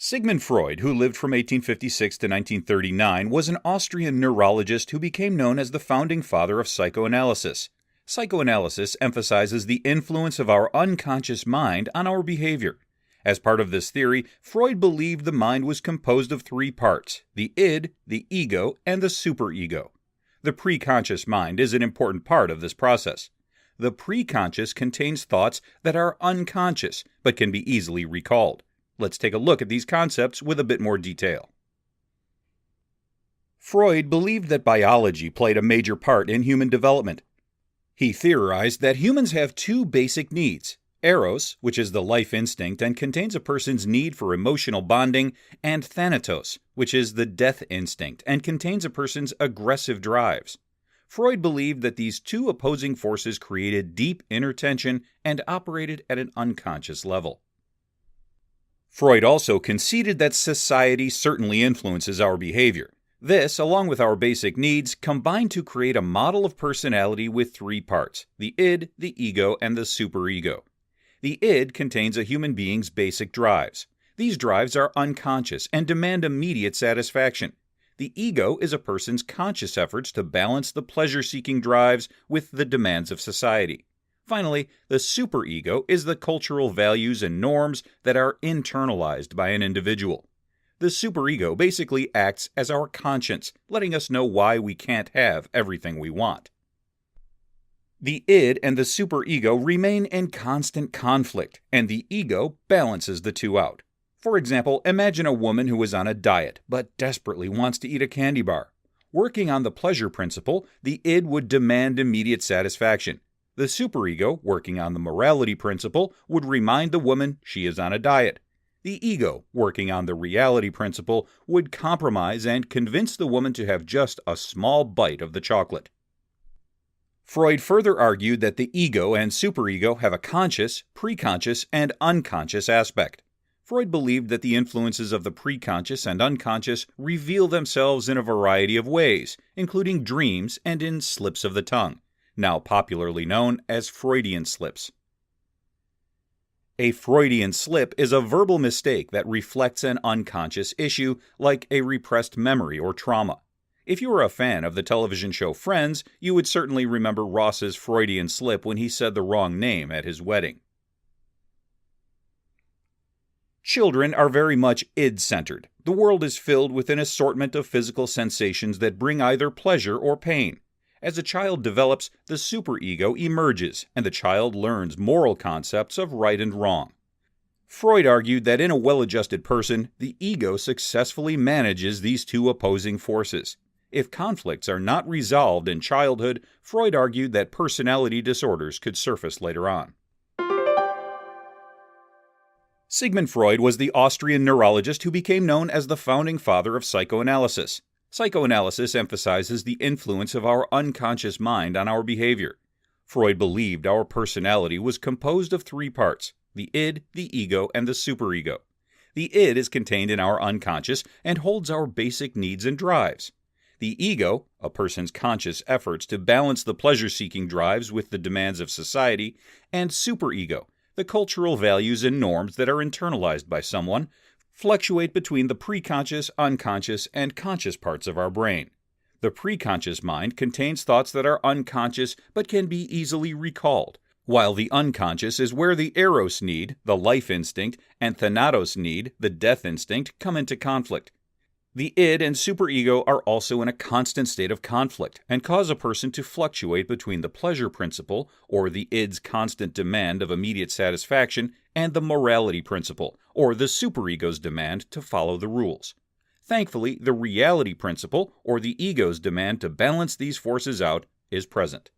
Sigmund Freud, who lived from 1856 to 1939, was an Austrian neurologist who became known as the founding father of psychoanalysis. Psychoanalysis emphasizes the influence of our unconscious mind on our behavior. As part of this theory, Freud believed the mind was composed of three parts: the id, the ego, and the superego. The preconscious mind is an important part of this process. The preconscious contains thoughts that are unconscious, but can be easily recalled. Let's take a look at these concepts with a bit more detail. Freud believed that biology played a major part in human development. He theorized that humans have two basic needs: eros, which is the life instinct and contains a person's need for emotional bonding, and thanatos, which is the death instinct and contains a person's aggressive drives. Freud believed that these two opposing forces created deep inner tension and operated at an unconscious level. Freud also conceded that society certainly influences our behavior. This, along with our basic needs, combine to create a model of personality with three parts: the id, the ego, and the superego. The id contains a human being's basic drives. These drives are unconscious and demand immediate satisfaction. The ego is a person's conscious efforts to balance the pleasure-seeking drives with the demands of society. Finally, the superego is the cultural values and norms that are internalized by an individual. The superego basically acts as our conscience, letting us know why we can't have everything we want. The id and the superego remain in constant conflict, and the ego balances the two out. For example, imagine a woman who is on a diet, but desperately wants to eat a candy bar. Working on the pleasure principle, the id would demand immediate satisfaction. The superego, working on the morality principle, would remind the woman she is on a diet. The ego, working on the reality principle, would compromise and convince the woman to have just a small bite of the chocolate. Freud further argued that the ego and superego have a conscious, preconscious, and unconscious aspect. Freud believed that the influences of the preconscious and unconscious reveal themselves in a variety of ways, including dreams and in slips of the tongue, now popularly known as Freudian slips. A Freudian slip is a verbal mistake that reflects an unconscious issue, like a repressed memory or trauma. If you were a fan of the television show Friends, you would certainly remember Ross's Freudian slip when he said the wrong name at his wedding. Children are very much id-centered. The world is filled with an assortment of physical sensations that bring either pleasure or pain. As a child develops, the superego emerges, and the child learns moral concepts of right and wrong. Freud argued that in a well-adjusted person, the ego successfully manages these two opposing forces. If conflicts are not resolved in childhood, Freud argued that personality disorders could surface later on. Sigmund Freud was the Austrian neurologist who became known as the founding father of psychoanalysis. Psychoanalysis emphasizes the influence of our unconscious mind on our behavior. Freud believed our personality was composed of three parts: the id, the ego, and the superego. The id is contained in our unconscious and holds our basic needs and drives. The ego, a person's conscious efforts to balance the pleasure-seeking drives with the demands of society, and superego, the cultural values and norms that are internalized by someone, fluctuate between the preconscious, unconscious, and conscious parts of our brain. The preconscious mind contains thoughts that are unconscious but can be easily recalled, while the unconscious is where the eros need, the life instinct, and thanatos need, the death instinct, come into conflict. The id and superego are also in a constant state of conflict and cause a person to fluctuate between the pleasure principle, or the id's constant demand of immediate satisfaction, and the morality principle, or the superego's demand to follow the rules. Thankfully, the reality principle, or the ego's demand to balance these forces out, is present.